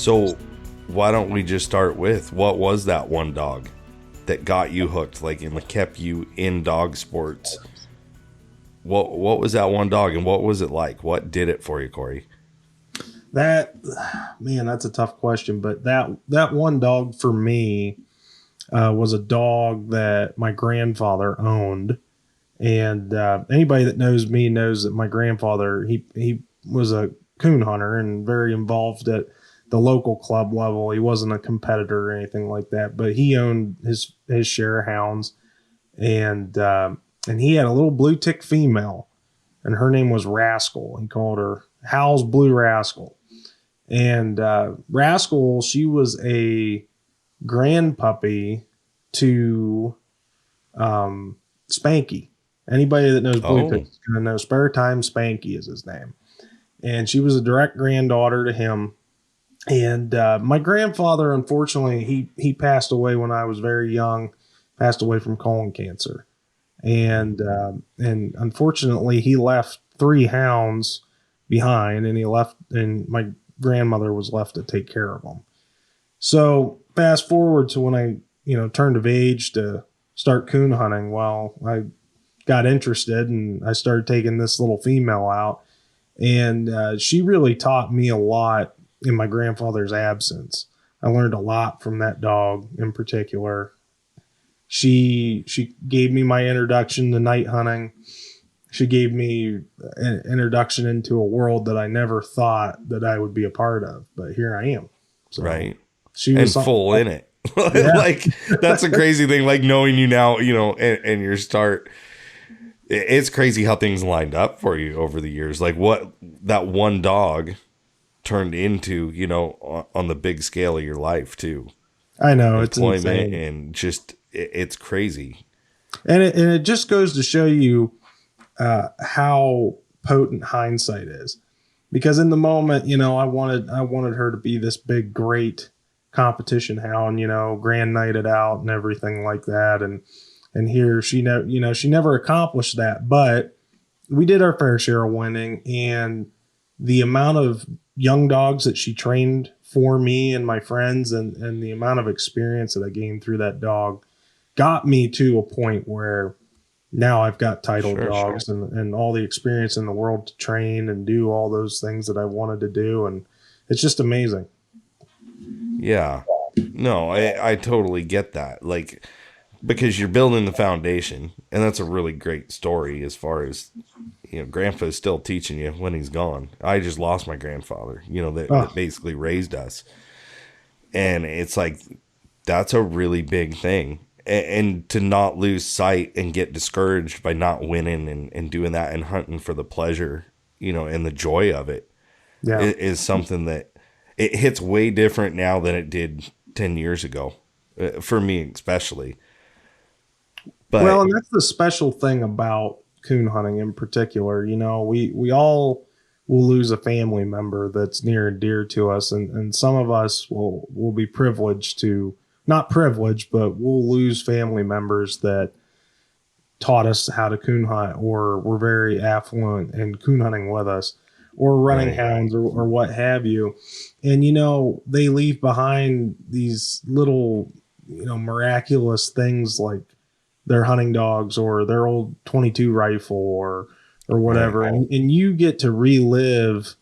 So why don't we just start with, what was that one dog that got you hooked, like, and kept you in dog sports? What was that one dog, and what was it like? What did it for you, Corey? That's a tough question, but that one dog for me was a dog that my grandfather owned. And anybody that knows me knows that my grandfather, he was a coon hunter and very involved at the local club level. He wasn't a competitor or anything like that, but he owned his share of hounds. And he had a little blue tick female, and her name was Rascal. He called her Hal's Blue Rascal. And Rascal, she was a grand puppy to Spanky. Anybody that knows Blue Tick is going to know Spare Time Spanky is his name. And she was a direct granddaughter to him. And my grandfather, unfortunately, he passed away when I was very young, passed away from colon cancer. And unfortunately, he left 3 hounds behind, and my grandmother was left to take care of them. So fast forward to when I, turned of age to start coon hunting. Well, I got interested and I started taking this little female out, and she really taught me a lot in my grandfather's absence. I learned a lot from that dog in particular. She gave me my introduction to night hunting. She gave me an introduction into a world that I never thought that I would be a part of, but here I am. So right. She was full in it. Yeah. Like, that's a crazy thing. Like, knowing you now, and your start, it's crazy how things lined up for you over the years. Like, what that one dog turned into, on the big scale of your life too. I know, it's insane. And just, it's crazy. And it just goes to show you how potent hindsight is, because in the moment, I wanted her to be this big, great competition hound, grand nighted out and everything like that. And here she never accomplished that, but we did our fair share of winning. And the amount of young dogs that she trained for me and my friends, and the amount of experience that I gained through that dog got me to a point where now I've got title dogs and all the experience in the world to train and do all those things that I wanted to do. And it's just amazing. Yeah, no, I totally get that. Like, because you're building the foundation, and that's a really great story as far as, Grandpa's still teaching you when he's gone. I just lost my grandfather, that basically raised us. And it's like, that's a really big thing. And to not lose sight and get discouraged by not winning and doing that and hunting for the pleasure, and the joy of it, is something that it hits way different now than it did 10 years ago, for me especially. But, and that's the special thing about coon hunting in particular. We all will lose a family member that's near and dear to us, and some of us will be privileged to, not privileged, but we'll lose family members that taught us how to coon hunt, or were very affluent in coon hunting with us, or running hounds, or what have you. And, they leave behind these little, miraculous things like their hunting dogs or their old 22 rifle or whatever. Right. And you get to relive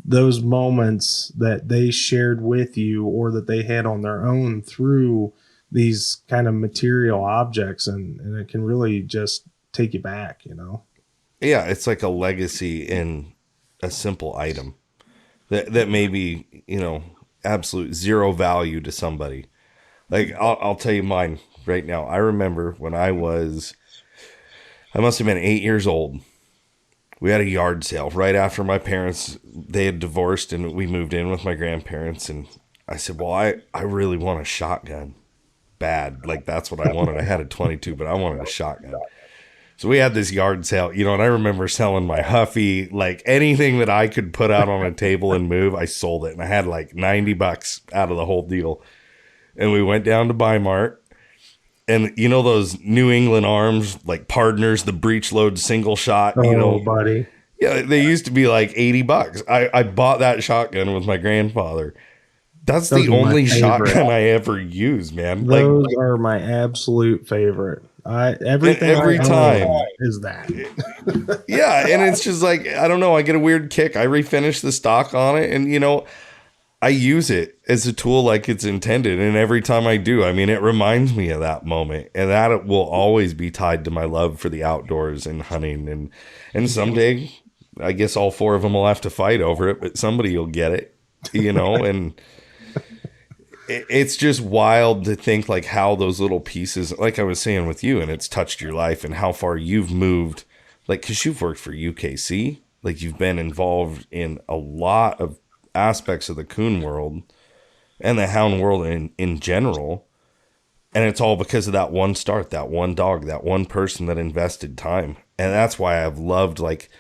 those moments that they shared with you or that they had on their own through these kind of material objects. And it can really just take you back, Yeah, it's like a legacy in a simple item that may be, absolute zero value to somebody. Like, I'll tell you mine right now. I remember when I must have been 8 years old. We had a yard sale right after my parents, they had divorced, and we moved in with my grandparents. And I said, well, I really want a shotgun. Bad. Like, that's what I wanted. I had a 22, but I wanted a shotgun. So we had this yard sale, and I remember selling my Huffy, like anything that I could put out on a table and move, I sold it. And I had like $90 out of the whole deal. And we went down to Bi-Mart. And those New England Arms, like Partners, the breech load single shot, buddy. Yeah, they used to be like $80. I bought that shotgun with my grandfather. That's Those the are my only favorite. shotgun I ever use, man. Like, Those are my absolute favorite. Everything every I time. own is that. Yeah, and it's just like, I don't know, I get a weird kick. I refinish the stock on it, and I use it as a tool like it's intended. And every time I do, I mean, it reminds me of that moment, and that will always be tied to my love for the outdoors and hunting. And someday, I guess all four of them will have to fight over it, but somebody will get it, and it's just wild to think like how those little pieces, like I was saying with you, and it's touched your life and how far you've moved, like, because you've worked for UKC, like you've been involved in a lot of aspects of the coon world and the hound world in general. And it's all because of that one start, that one dog, that one person that invested time. And that's why I've loved, like,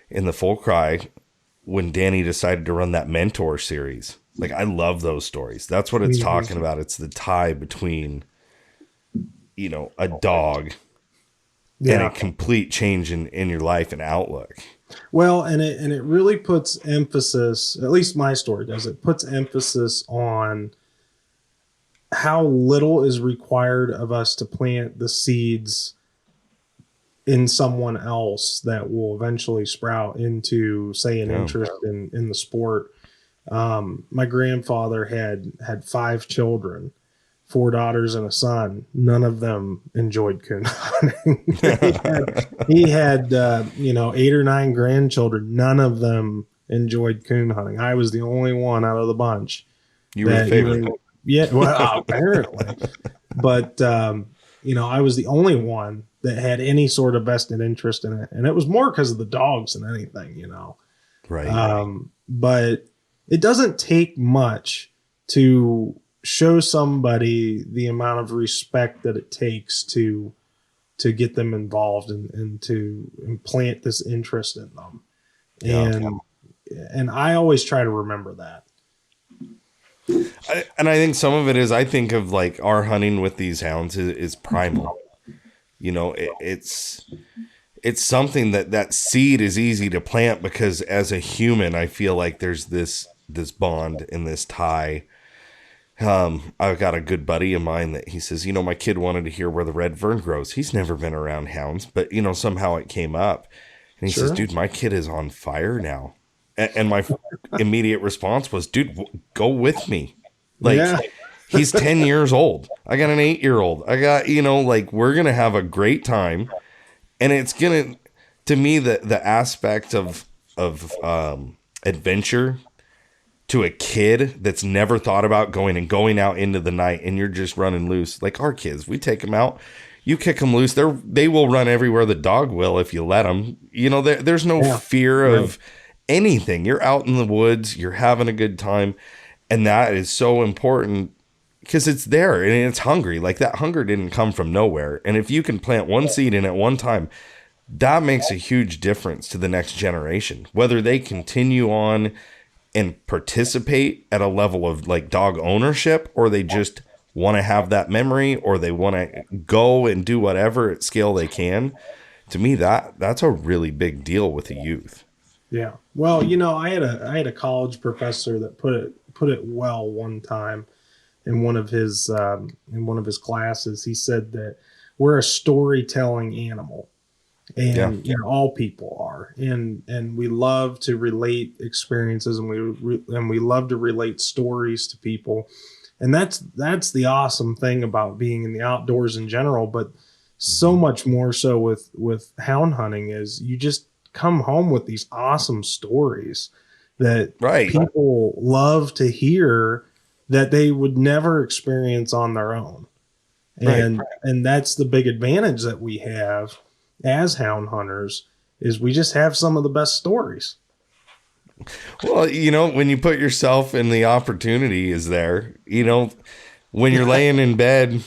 in the Full Cry, when Danny decided to run that mentor series. Like, I love those stories. That's what it's talking about. It's the tie between, a dog and a complete change in your life and outlook. Well, and it really puts emphasis, at least my story does, it puts emphasis on how little is required of us to plant the seeds in someone else that will eventually sprout into, say, an interest in the sport. My grandfather had 5 children, 4 daughters and a son. None of them enjoyed coon hunting. he had 8 or 9 grandchildren. None of them enjoyed coon hunting. I was the only one out of the bunch. You were the favorite. Well, apparently. But, I was the only one that had any sort of vested interest in it. And it was more because of the dogs than anything, Right. But it doesn't take much to show somebody the amount of respect that it takes to get them involved and to implant this interest in them. And I always try to remember that. And I think some of it is, I think of like our hunting with these hounds is primal. It's something that seed is easy to plant because as a human, I feel like there's this bond and this tie. I've got a good buddy of mine that he says, my kid wanted to hear where the red fern grows. He's never been around hounds, but somehow it came up, and he says, dude, my kid is on fire now. And my immediate response was, dude, go with me. Like, he's 10 years old. I got an 8-year-old. I got, we're going to have a great time. And it's going to me, the aspect of adventure to a kid that's never thought about going out into the night, and you're just running loose. Like our kids, we take them out. You kick them loose, they will run everywhere the dog will if you let them. There's no fear of anything. You're out in the woods, you're having a good time, and that is so important because it's there and it's hungry. Like, that hunger didn't come from nowhere, and if you can plant one seed in at one time, that makes a huge difference to the next generation, whether they continue on and participate at a level of like dog ownership, or they just want to have that memory, or they want to go and do whatever at scale they can. To me, that's a really big deal with the youth. Yeah. Well, I had a college professor that put it well one time in one of his classes. He said that we're a storytelling animal, and all people are, and we love to relate experiences, and we love to relate stories to people, and that's the awesome thing about being in the outdoors in general. But so much more so with hound hunting is you just come home with these awesome stories that people love to hear that they would never experience on their own. And that's the big advantage that we have as hound hunters, is we just have some of the best stories. Well, when you put yourself in the opportunity is there, when you're laying in bed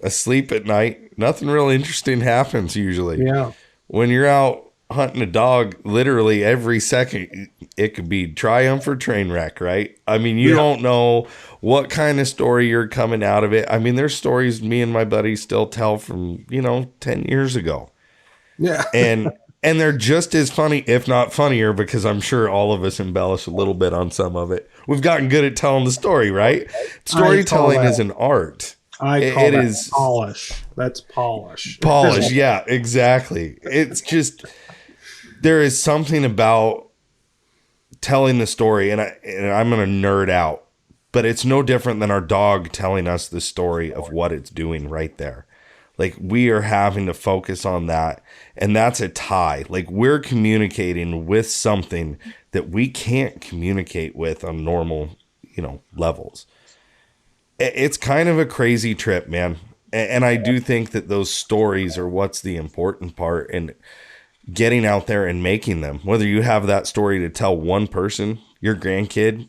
asleep at night, nothing real interesting happens usually. Yeah. When you're out hunting a dog, literally every second, it could be triumph or train wreck, right? I mean, you don't know what kind of story you're coming out of it. I mean, there's stories me and my buddies still tell from, 10 years ago. Yeah. And they're just as funny, if not funnier, because I'm sure all of us embellish a little bit on some of it. we've gotten good at telling the story, right? Storytelling is an art. I call that polish. That's polish. Polish, yeah, exactly. It's just, there is something about telling the story, and I'm going to nerd out, but it's no different than our dog telling us the story of what it's doing right there. Like, we are having to focus on that, and that's a tie. Like, we're communicating with something that we can't communicate with on normal, levels. It's kind of a crazy trip, man. And I do think that those stories are what's the important part, and getting out there and making them. Whether you have that story to tell one person, your grandkid,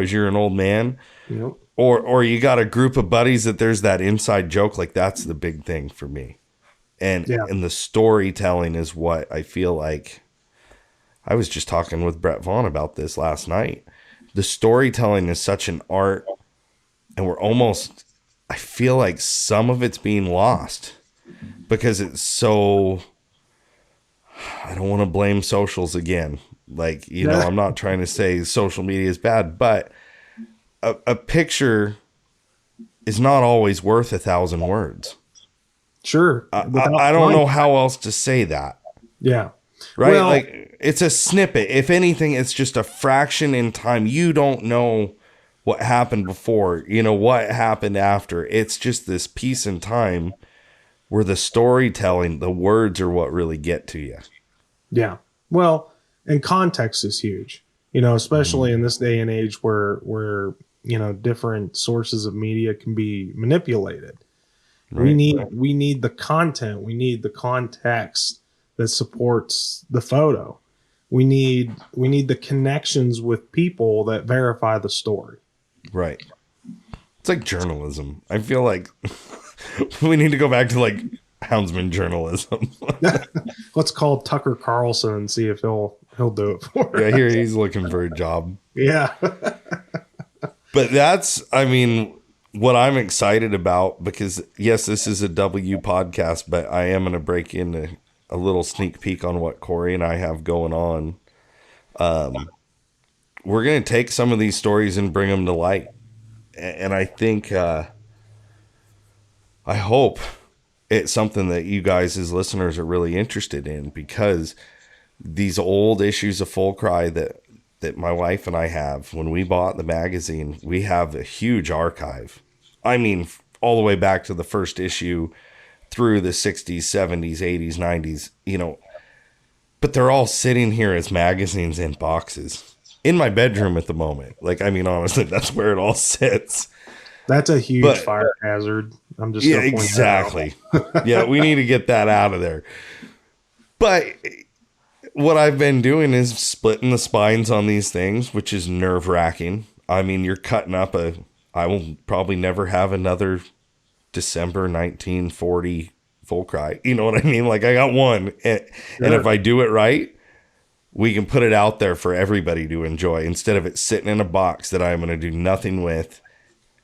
as you're an old man, Yep. or you got a group of buddies that there's that inside joke. Like, that's the big thing for me. And the storytelling is what I feel like. I was just talking with Brett Vaughn about this last night. The storytelling is such an art, and I feel like some of it's being lost because it's so, I don't want to blame socials again. Like, I'm not trying to say social media is bad, but a picture is not always worth 1,000 words. Sure. I don't know how else to say that. Yeah. Right? Well, like, it's a snippet. If anything, it's just a fraction in time. You don't know what happened before, what happened after. It's just this piece in time where the storytelling, the words are what really get to you. Yeah. Well, and context is huge, especially in this day and age where different sources of media can be manipulated. Right, we need the content. We need the context that supports the photo. We need the connections with people that verify the story. Right. It's like journalism. I feel like we need to go back to like houndsman journalism. Let's call Tucker Carlson and see if he'll do it for us. Yeah, here he's looking for a job. Yeah. But that's, what I'm excited about, because yes, this is a W podcast, but I am going to break in a little sneak peek on what Corey and I have going on. We're going to take some of these stories and bring them to light. And I think, I hope it's something that you guys as listeners are really interested in, because these old issues of Full Cry that my wife and I have, when we bought the magazine, we have a huge archive. All the way back to the first issue through the 60s, 70s, 80s, 90s, but they're all sitting here as magazines in boxes in my bedroom at the moment. Like, honestly, that's where it all sits. That's a huge fire hazard. I'm just exactly. Yeah, we need to get that out of there. But what I've been doing is splitting the spines on these things, which is nerve-wracking. You're cutting up I will probably never have another December 1940 Full Cry. You know what I mean? Like, I got one. And if I do it right, we can put it out there for everybody to enjoy, instead of it sitting in a box that I'm going to do nothing with,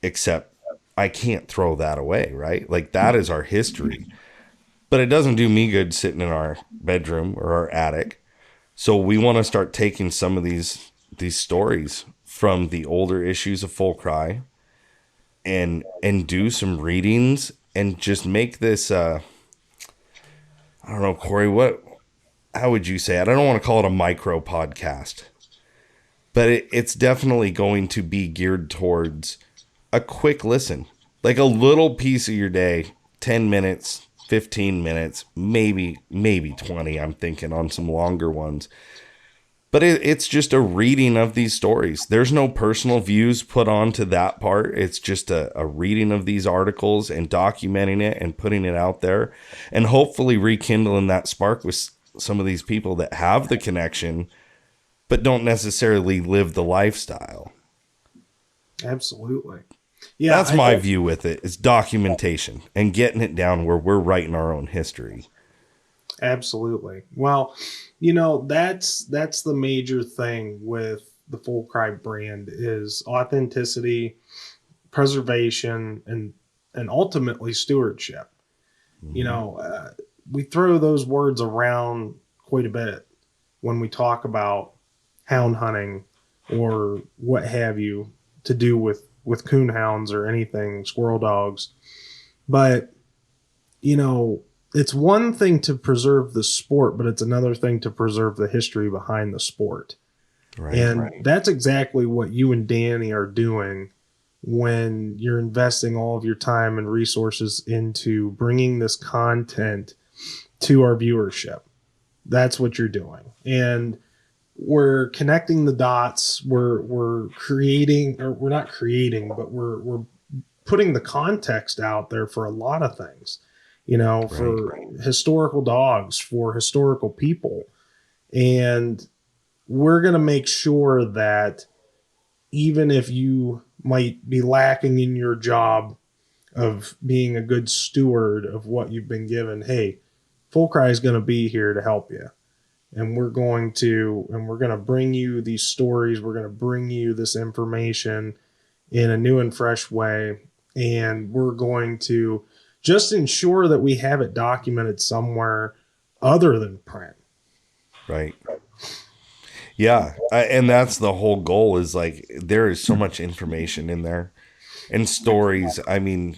except I can't throw that away, right? Like, that is our history. But it doesn't do me good sitting in our bedroom or our attic. So we want to start taking some of these stories from the older issues of Full Cry and do some readings and just make this, I don't know, Corey, how would you say it? I don't want to call it a micro podcast, but it's definitely going to be geared towards a quick listen, like a little piece of your day, 10 minutes, 15 minutes, maybe 20. I'm thinking on some longer ones, but it's just a reading of these stories. There's no personal views put onto that part. It's just a reading of these articles and documenting it and putting it out there, and hopefully rekindling that spark with some of these people that have the connection, but don't necessarily live the lifestyle. Absolutely. Yeah, that's my view with it, is documentation and getting it down where we're writing our own history. Absolutely. Well, that's the major thing with the Full Cry brand is authenticity, preservation, and ultimately stewardship. Mm-hmm. We throw those words around quite a bit when we talk about hound hunting or what have you to do with coon hounds or anything, squirrel dogs. But, you know, it's one thing to preserve the sport, but it's another thing to preserve the history behind the sport. And that's exactly what you and Danny are doing when you're investing all of your time and resources into bringing this content to our viewership. That's what you're doing. And we're connecting the dots. We're creating, or we're not creating, but we're putting the context out there for a lot of things, you know, for historical dogs, for historical people. And we're going to make sure that even if you might be lacking in your job of being a good steward of what you've been given, hey, Full Cry is going to be here to help you. And we're going to bring you these stories. We're going to bring you this information in a new and fresh way. And we're going to just ensure that we have it documented somewhere other than print. Right. Yeah. And that's the whole goal, is like, there is so much information in there and stories. I mean,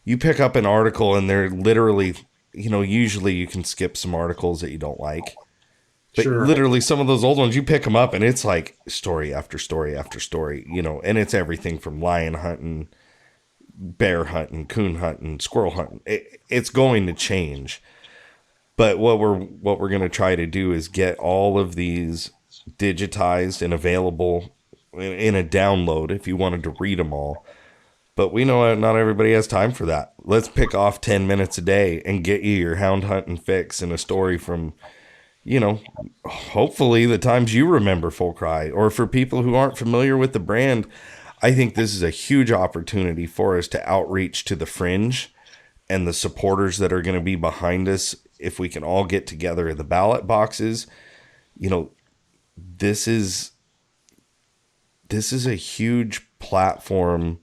you pick up an article and they're literally, you know, usually you can skip some articles that you don't like. But literally some of those old ones, you pick them up and it's like story after story after story, you know, and it's everything from lion hunting, bear hunting, coon hunting, squirrel hunting. It's going to change. But what we're going to try to do is get all of these digitized and available in a download if you wanted to read them all. But we know not everybody has time for that. Let's pick off 10 minutes a day and get you your hound hunting fix and a story from, you know, hopefully the times you remember Full Cry. Or for people who aren't familiar with the brand, I think this is a huge opportunity for us to outreach to the fringe and the supporters that are going to be behind us. If we can all get together at the ballot boxes, you know, this is a huge platform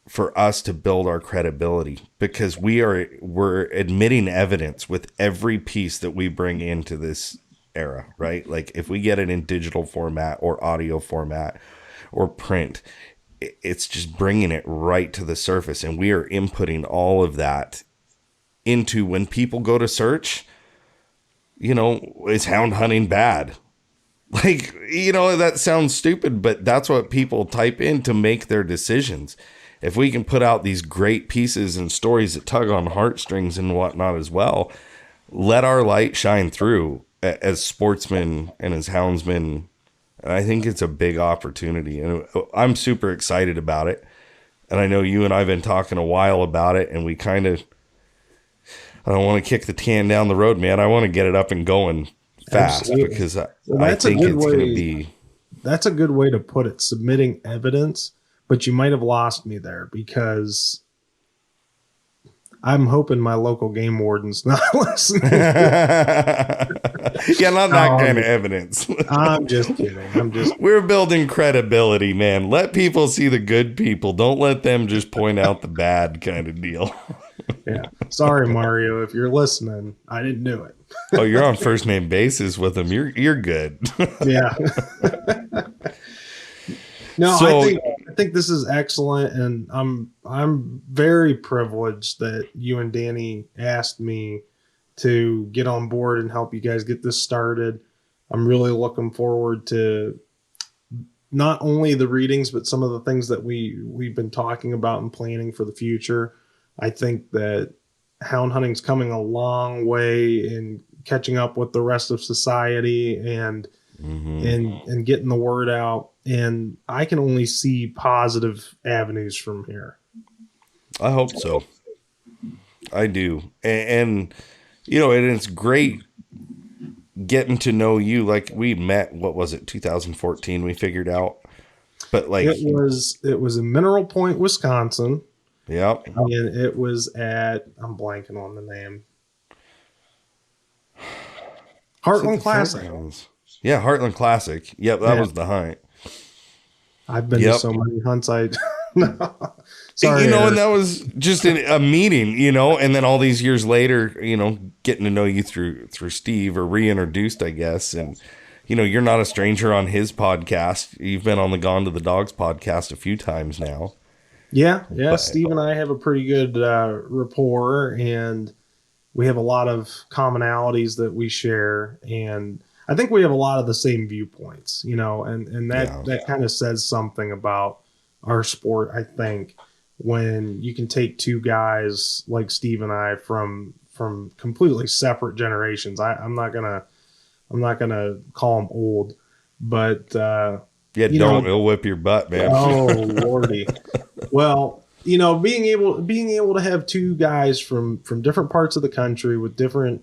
for us to build our credibility, because we're admitting evidence with every piece that we bring into this era, right? Like if we get it in digital format or audio format or print, it's just bringing it right to the surface. And we are inputting all of that into, when people go to search, you know, is hound hunting bad? Like, you know, that sounds stupid, but that's what people type in to make their decisions. If we can put out these great pieces and stories that tug on heartstrings and whatnot as well, let our light shine through as sportsmen and as houndsmen. And I think it's a big opportunity, and I'm super excited about it. And I know you and I've been talking a while about it, and we kind of, I don't want to kick the can down the road, man. I want to get it up and going fast. Absolutely. Because I think it's going to be. That's a good way to put it, submitting evidence. But you might have lost me there, because I'm hoping my local game warden's not listening. Yeah, not that kind of evidence. I'm just kidding. We're building credibility, man. Let people see the good people. Don't let them just point out the bad kind of deal. Yeah. Sorry, Mario, if you're listening. I didn't do it. Oh, you're on first name basis with them. You're good. Yeah. No, so, I think this is excellent, and I'm very privileged that you and Danny asked me to get on board and help you guys get this started. I'm really looking forward to not only the readings, but some of the things that we've been talking about and planning for the future. I think that hound hunting's coming a long way in catching up with the rest of society and getting the word out. And I can only see positive avenues from here. I hope so. I do. And you know, and it's great getting to know you. Like, we met, what was it, 2014 we figured out. But like it was in Mineral Point, Wisconsin. Yep. And it was at, I'm blanking on the name. Heartland Classic. Yeah, Heartland Classic. Yep, that was the hunt. I've been to so many hunts. Sorry, you know, and that was just a meeting, you know, and then all these years later, you know, getting to know you through Steve, or reintroduced, I guess, and you're not a stranger on his podcast. You've been on the Gone to the Dogs podcast a few times now. Yeah. But, Steve and I have a pretty good rapport, and we have a lot of commonalities that we share. And I think we have a lot of the same viewpoints, and that kind of says something about our sport. I think when you can take two guys like Steve and I from completely separate generations. I'm not gonna call them old, but it'll whip your butt, man. Oh lordy. Well, being able to have two guys from different parts of the country with different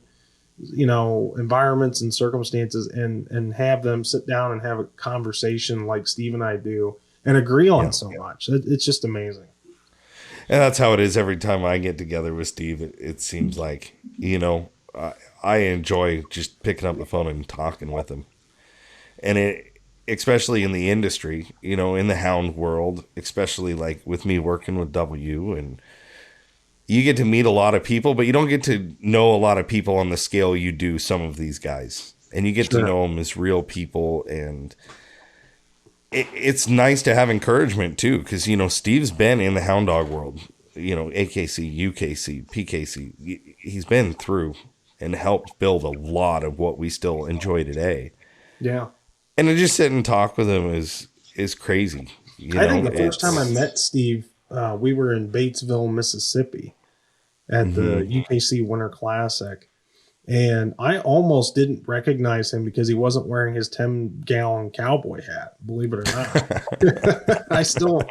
environments and circumstances, and have them sit down and have a conversation like Steve and I do, and agree on so much. It's just amazing. And that's how it is every time I get together with Steve. It seems like, I enjoy just picking up the phone and talking with him. And especially in the industry, in the hound world, especially like with me working with W, and you get to meet a lot of people, but you don't get to know a lot of people on the scale you do some of these guys. And you get to know them as real people, and it's nice to have encouragement too, because Steve's been in the hound dog world, AKC, UKC, PKC. He's been through and helped build a lot of what we still enjoy today. Yeah, and to just sit and talk with him is crazy. I think the first time I met Steve, we were in Batesville, Mississippi, at the UKC Winter Classic. And I almost didn't recognize him because he wasn't wearing his 10-gallon cowboy hat, believe it or not. I still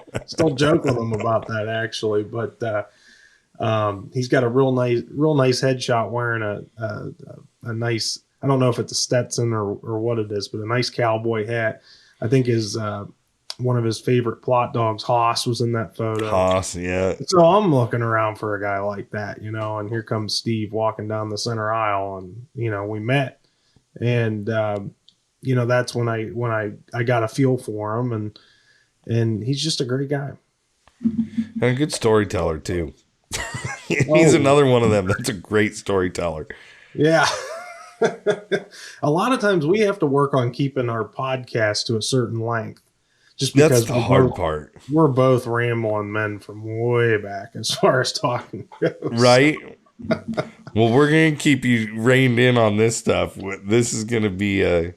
joke with him about that, actually. But he's got a real nice headshot wearing a nice, I don't know if it's a Stetson or what it is, but a nice cowboy hat. I think his one of his favorite plot dogs, Haas, was in that photo. Haas, yeah. So I'm looking around for a guy like that, and here comes Steve walking down the center aisle, and we met, and that's when I got a feel for him, and he's just a great guy and a good storyteller too. He's another one of them that's a great storyteller. Yeah. A lot of times we have to work on keeping our podcast to a certain length. Just because that's the hard part. We're both rambling men from way back as far as talking goes. Right? Well, we're going to keep you reined in on this stuff. This is going to be I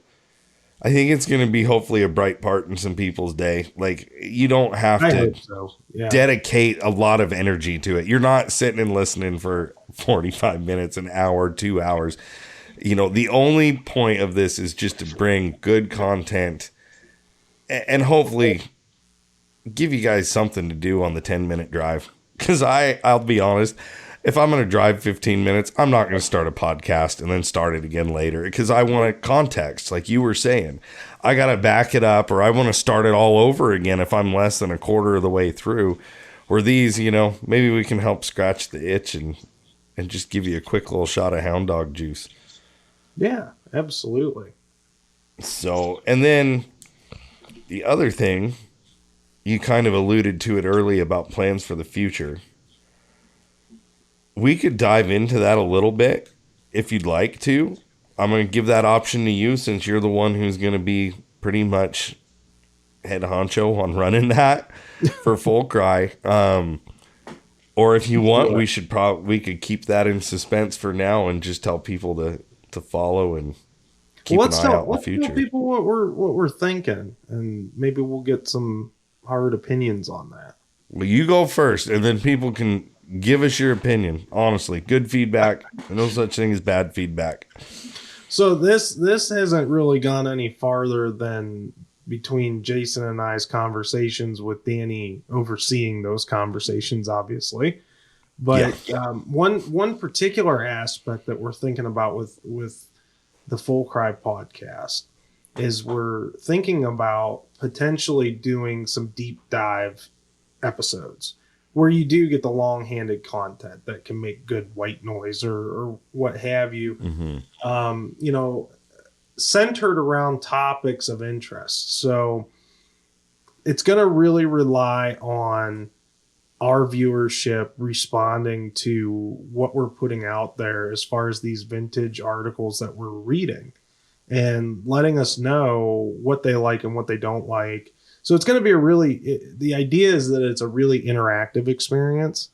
think it's going to be hopefully a bright part in some people's day. Like, you don't have to dedicate a lot of energy to it. You're not sitting and listening for 45 minutes, an hour, 2 hours. The only point of this is just to bring good content and hopefully give you guys something to do on the 10-minute drive. Because I'll be honest, if I'm going to drive 15 minutes, I'm not going to start a podcast and then start it again later, because I want a context, like you were saying. I got to back it up, or I want to start it all over again if I'm less than a quarter of the way through. Or these, maybe we can help scratch the itch and just give you a quick little shot of hound dog juice. Yeah, absolutely. So, and then the other thing, you kind of alluded to it early about plans for the future. We could dive into that a little bit if you'd like to. I'm going to give that option to you, since you're the one who's going to be pretty much head honcho on running that for Full Cry. Or if you want, we could keep that in suspense for now and just tell people to follow and keep an eye out in the future. Let's tell people what we're thinking, and maybe we'll get some hard opinions on that. Well, you go first, and then people can give us your opinion. Honestly, good feedback. No such thing as bad feedback. So this hasn't really gone any farther than between Jason and I's conversations, with Danny overseeing those conversations, obviously. But one particular aspect that we're thinking about with the Full Cry podcast is we're thinking about potentially doing some deep dive episodes where you do get the long-handed content that can make good white noise or what have you, centered around topics of interest. So it's going to really rely on our viewership responding to what we're putting out there as far as these vintage articles that we're reading. and letting us know what they like and what they don't like. So it's going to be the idea is that it's a really interactive experience,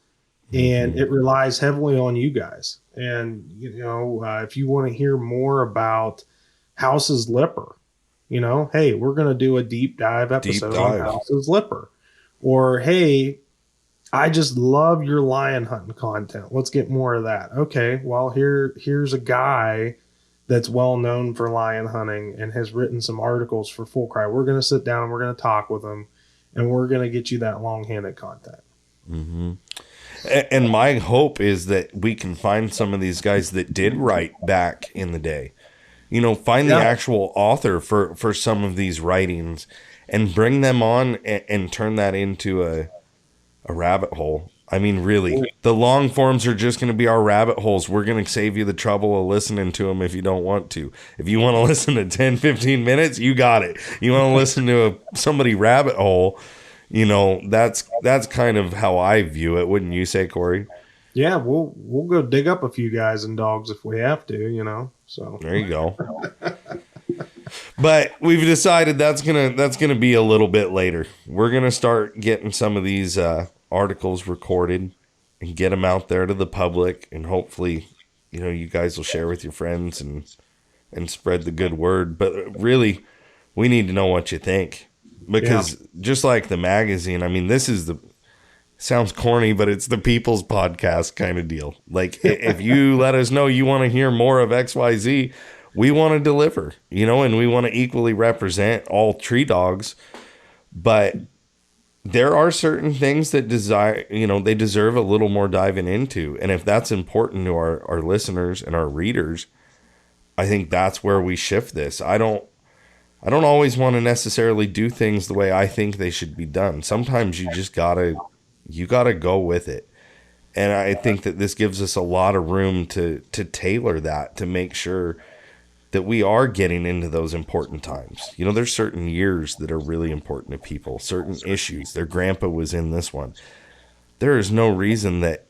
and it relies heavily on you guys. And, if you want to hear more about House's Lipper, hey, we're going to do a deep dive episode on House's Lipper. Or, hey, I just love your lion hunting content. Let's get more of that. Okay, well, here's a guy that's well known for lion hunting and has written some articles for Full Cry. We're going to sit down and we're going to talk with him, and we're going to get you that long-handed content. Mm-hmm. And my hope is that we can find some of these guys that did write back in the day. Find the actual author for some of these writings and bring them on and turn that into a rabbit hole. I mean, really, the long forms are just going to be our rabbit holes. We're going to save you the trouble of listening to them if you don't want to. If you want to listen to 10, 15 minutes, you got it. You want to listen to somebody rabbit hole, that's kind of how I view it. Wouldn't you say, Corey? Yeah, we'll go dig up a few guys and dogs if we have to, so there you go. But we've decided that's gonna be a little bit later. We're gonna start getting some of these articles recorded and get them out there to the public, and hopefully, you guys will share with your friends and spread the good word. But really, we need to know what you think, because just like the magazine, I mean, this is sounds corny, but it's the people's podcast kind of deal. Like, if you let us know you want to hear more of XYZ, we want to deliver, and we want to equally represent all Treedogs. But there are certain things that they deserve a little more diving into. And if that's important to our listeners and our readers, I think that's where we shift this. I don't always want to necessarily do things the way I think they should be done. Sometimes you just gotta go with it. And I think that this gives us a lot of room to tailor that, to make sure that we are getting into those important times. There's certain years that are really important to people, certain issues. Their grandpa was in this one. There is no reason that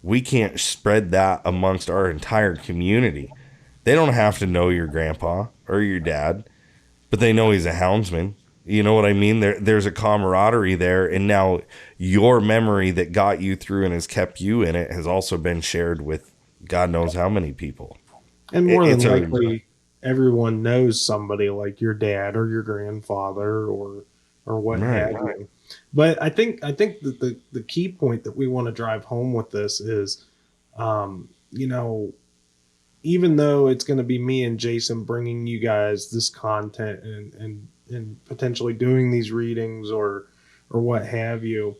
we can't spread that amongst our entire community. They don't have to know your grandpa or your dad, but they know he's a houndsman. You know what I mean? There's a camaraderie there, and now your memory that got you through and has kept you in it has also been shared with God knows how many people. And more than likely, everyone knows somebody like your dad or your grandfather or what have you. But I think that the key point that we want to drive home with this is, even though it's going to be me and Jason bringing you guys this content and potentially doing these readings or what have you,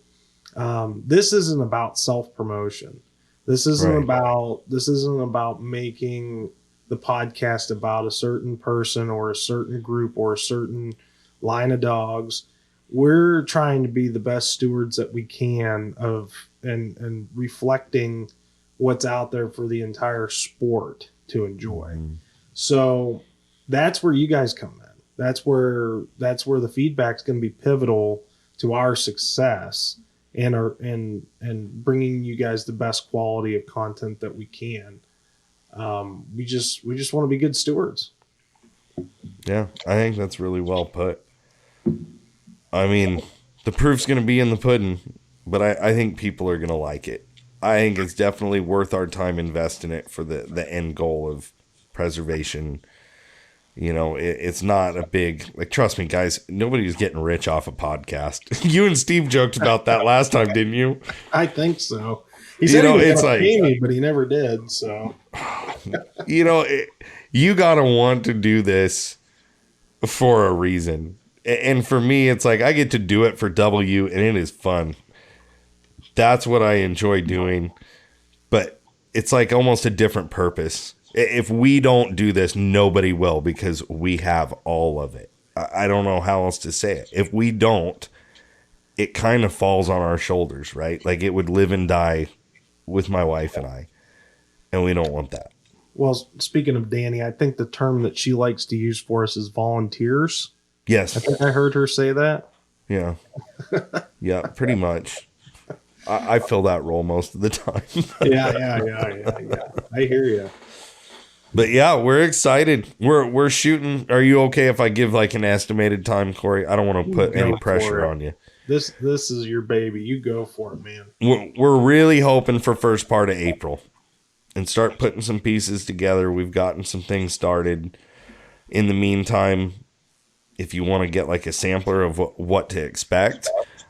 this isn't about self-promotion. This isn't about making the podcast about a certain person or a certain group or a certain line of dogs. We're trying to be the best stewards that we can of and reflecting what's out there for the entire sport to enjoy. Mm-hmm. So that's where you guys come in. That's where the feedback's going to be pivotal to our success and bringing you guys the best quality of content that we can. We just want to be good stewards. Yeah, I think that's really well put. I mean, the proof's going to be in the pudding, but I think people are going to like it. I think it's definitely worth our time investing it for the end goal of preservation. It's not a big, trust me, guys, nobody's getting rich off a podcast. You and Steve joked about that last time, didn't you? I think so. He said he was going to pay me, but he never did. So, you got to want to do this for a reason. And for me, it's like I get to do it for W, and it is fun. That's what I enjoy doing. But it's like almost a different purpose. If we don't do this, nobody will, because we have all of it. I don't know how else to say it. If we don't, it kind of falls on our shoulders, right? Like it would live and die with my wife and I, and we don't want that. Well, speaking of Danny, I think the term that she likes to use for us is volunteers. Yes. I think I heard her say that. Yeah. Yeah, pretty much. I fill that role most of the time. Yeah. I hear you. But yeah, we're excited. We're shooting. Are you okay if I give like an estimated time, Corey? I don't want to You put any go pressure for it. on you. This is your baby. You go for it, man. We're really hoping for first part of April and start putting some pieces together. We've gotten some things started. In the meantime, if you want to get like a sampler of what to expect,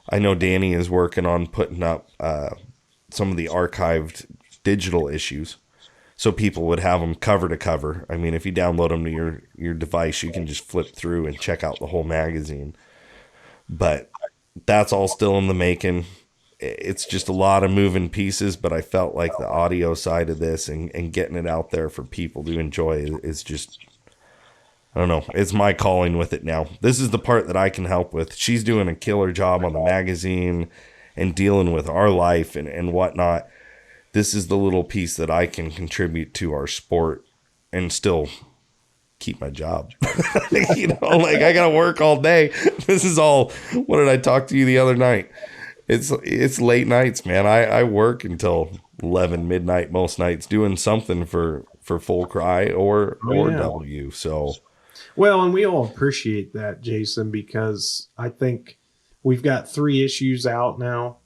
I know Danny is working on putting up some of the archived digital issues so people would have them cover to cover. I mean, if you download them to your device, you can just flip through and check out the whole magazine. But that's all still in the making. It's just a lot of moving pieces, but I felt like the audio side of this and getting it out there for people to enjoy is just, I don't know, it's my calling with it now. This is the part that I can help with. She's doing a killer job on the magazine and dealing with our life and whatnot. This is the little piece that I can contribute to our sport and still keep my job. Like I gotta work all day. This is all, what did I talk to you the other night? It's late nights, man. I work until 11 midnight most nights doing something for Full Cry or Yeah. W. So Well, and we all appreciate that, Jason, because I think we've got 3 issues out now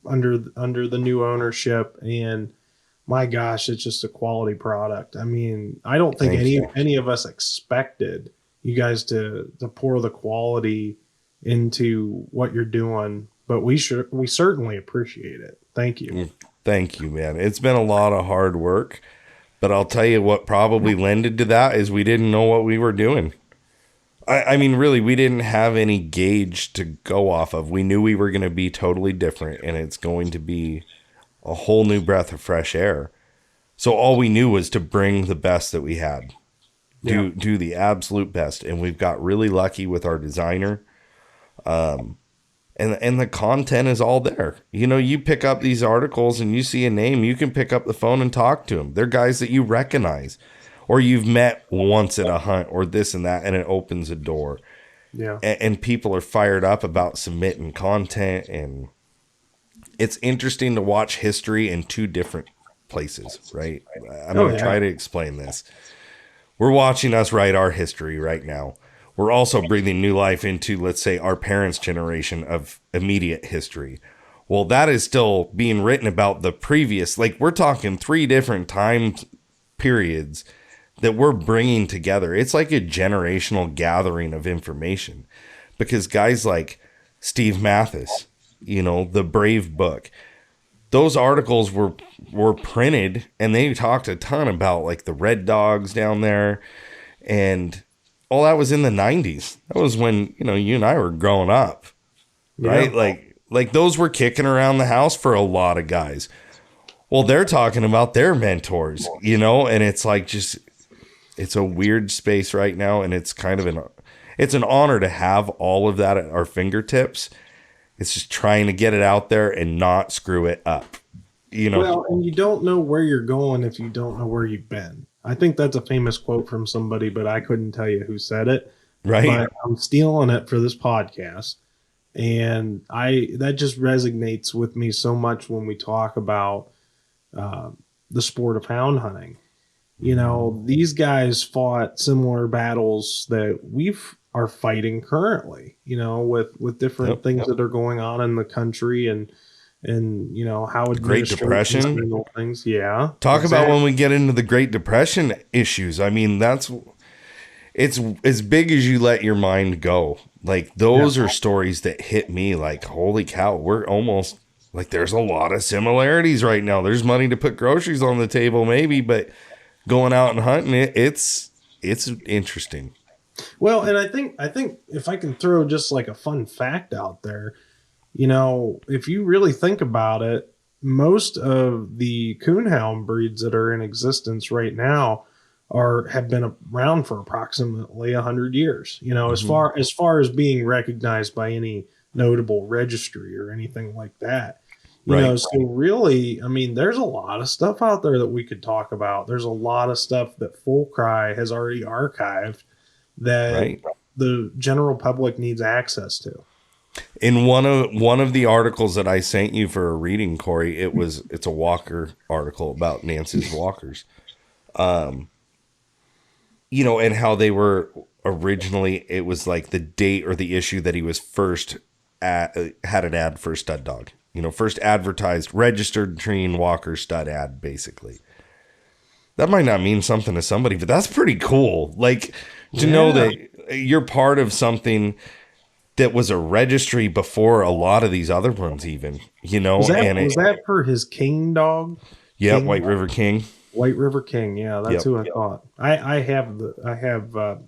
under the new ownership, and my gosh, it's just a quality product. I mean, I don't think any of us expected you guys to pour the quality into what you're doing, but we certainly appreciate it. Thank you. thank you, man. It's been a lot of hard work, but I'll tell you what probably lended to that is we didn't know what we were doing. I mean, really, we didn't have any gauge to go off of. We knew we were going to be totally different, and it's going to be a whole new breath of fresh air. So all we knew was to bring the best that we had, do the absolute best, and we've got really lucky with our designer. And the content is all there. You know, you pick up these articles and you see a name, you can pick up the phone and talk to them. They're guys that you recognize, or you've met once at a hunt, or this and that, and it opens a door. Yeah, and people are fired up about submitting content, and it's interesting to watch history in 2 different places, right? I'm going to try to explain this. We're watching us write our history right now. We're also breathing new life into, let's say, our parents' generation of immediate history. Well, that is still being written about the previous, like we're talking 3 different time periods that we're bringing together. It's like a generational gathering of information, because guys like Steve Mathis, you know, the Brave book, those articles were printed, and they talked a ton about like the Red Dogs down there, and all that was in the 90s. That was when, you know, you and I were growing up, right? Yeah. Like those were kicking around the house for a lot of guys. Well, they're talking about their mentors, you know, and it's like just, it's a weird space right now, and it's kind of it's an honor to have all of that at our fingertips. It's just trying to get it out there and not screw it up, you know. Well, and you don't know where you're going if you don't know where you've been. I think that's a famous quote from somebody, but I couldn't tell you who said it. Right. But I'm stealing it for this podcast. And that just resonates with me so much when we talk about the sport of hound hunting. You know, these guys fought similar battles that are fighting currently, you know, with different things that are going on in the country, and you know how Great Depression things. Yeah. Talk about when we get into the Great Depression issues. I mean, it's as big as you let your mind go. Like those are stories that hit me like, holy cow, we're almost like, there's a lot of similarities right now. There's money to put groceries on the table maybe, but going out and hunting it's interesting. Well, and I think if I can throw just like a fun fact out there, you know, if you really think about it, most of the coonhound breeds that are in existence right now have been around for approximately 100 years. You know, as far as being recognized by any notable registry or anything like that. You know, so really, I mean, there's a lot of stuff out there that we could talk about. There's a lot of stuff that Full Cry has already archived that the general public needs access to. In one of the articles that I sent you for a reading, Corey, it's a walker article about Nance's walkers. You know, and how they were originally, it was like the date or the issue that he was first had an ad for a stud dog. You know, first advertised, registered Treeing Walker stud ad, basically. That might not mean something to somebody, but that's pretty cool. Like, to know that you're part of something that was a registry before a lot of these other ones, even, you know. Was that for his king dog? Yeah, King White River King. White River King, yeah, that's who I thought. I have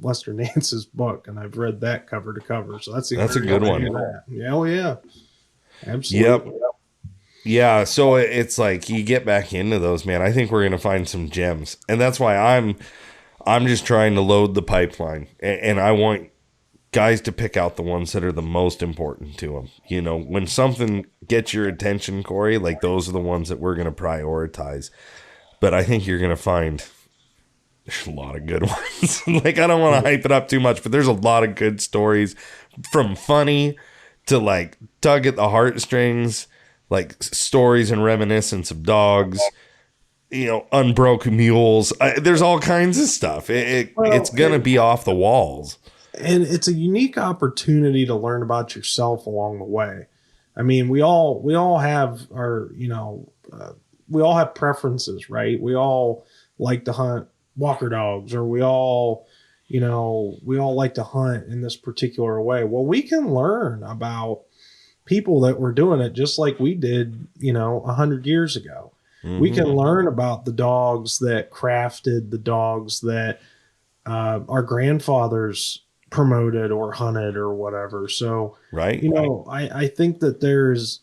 Lester Nance's book, and I've read that cover to cover, so that's a good one. Yeah, oh yeah, absolutely. Yep. Yeah, so it's like you get back into those, man. I think we're gonna find some gems, and that's why I'm just trying to load the pipeline, and I want guys to pick out the ones that are the most important to them. You know, when something gets your attention, Corey, like those are the ones that we're gonna prioritize. But I think you're going to find there's a lot of good ones. Like, I don't want to hype it up too much, but there's a lot of good stories, from funny to like tug at the heartstrings, like stories and reminiscence of dogs, you know, unbroken mules. There's all kinds of stuff. It's going to be off the walls. And it's a unique opportunity to learn about yourself along the way. I mean, we all have our, you know, we all have preferences, right? We all like to hunt walker dogs, or we all like to hunt in this particular way. Well, we can learn about people that were doing it just like we did, you know, 100 years ago. Mm-hmm. We can learn about the dogs that crafted, the dogs that our grandfathers promoted or hunted or whatever. So, right. You know, I think that there's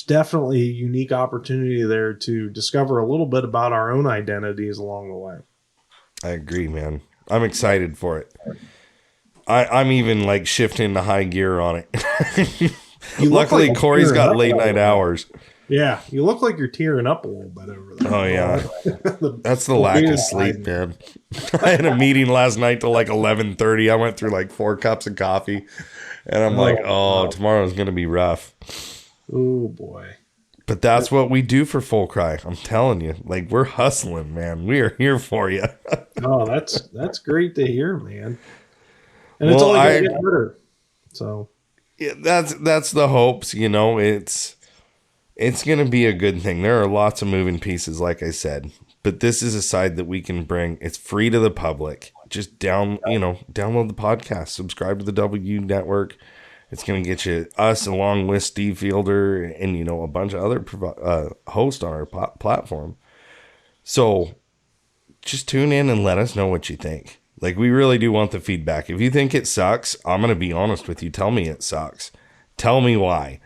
definitely a unique opportunity there to discover a little bit about our own identities along the way. I agree, man. I'm excited for it. I'm even like shifting to high gear on it. Luckily, like Corey's got late night hours. Yeah, you look like you're tearing up a little bit over there. Oh, yeah. That's the lack of sleep, man. I had a meeting last night till like 11:30. I went through like 4 cups of coffee, and I'm like, tomorrow's going to be rough. Oh boy. But that's what we do for Full Cry. I'm telling you, like, we're hustling, man. We are here for you. Oh, that's great to hear, man. And it's only going to get better. So yeah, that's the hopes, you know. It's going to be a good thing. There are lots of moving pieces, like I said, but this is a side that we can bring. It's free to the public. Just download the podcast, subscribe to the W Network. It's going to get you us along with Steve Fielder and, you know, a bunch of other hosts on our platform. So just tune in and let us know what you think. Like, we really do want the feedback. If you think it sucks, I'm going to be honest with you. Tell me it sucks. Tell me why.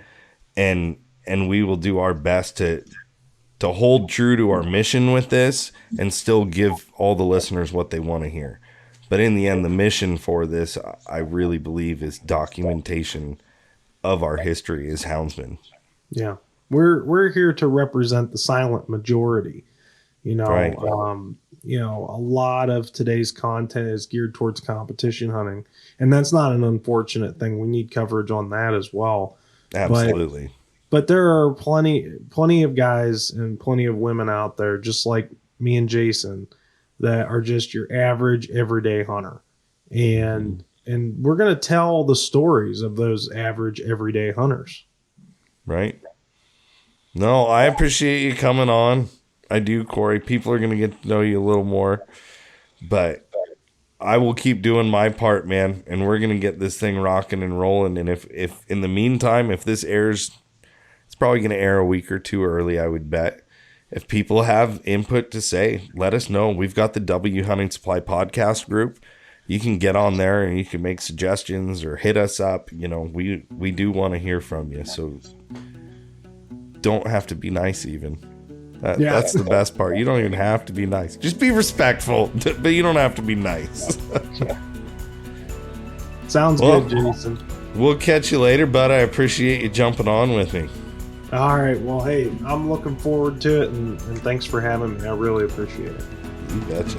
And we will do our best to hold true to our mission with this and still give all the listeners what they want to hear. But in the end, the mission for this, I really believe, is documentation of our history as houndsmen. Yeah. We're here to represent the silent majority. You know, right. You know, a lot of today's content is geared towards competition hunting, and that's not an unfortunate thing. We need coverage on that as well. Absolutely. But there are plenty of guys and plenty of women out there, just like me and Jason, that are just your average everyday hunter. And we're going to tell the stories of those average everyday hunters. Right. No, I appreciate you coming on. I do, Corey. People are going to get to know you a little more, but I will keep doing my part, man. And we're going to get this thing rocking and rolling. And if in the meantime, if this airs, it's probably going to air a week or two early, I would bet. If people have input to say, let us know. We've got the W Hunting Supply podcast group. You can get on there and you can make suggestions or hit us up. You know, we do want to hear from you. So don't have to be nice even. That's the best part. You don't even have to be nice. Just be respectful, but you don't have to be nice. Sounds good, Jason. We'll catch you later, bud. I appreciate you jumping on with me. All right. Well, hey, I'm looking forward to it, and thanks for having me. I really appreciate it. You betcha.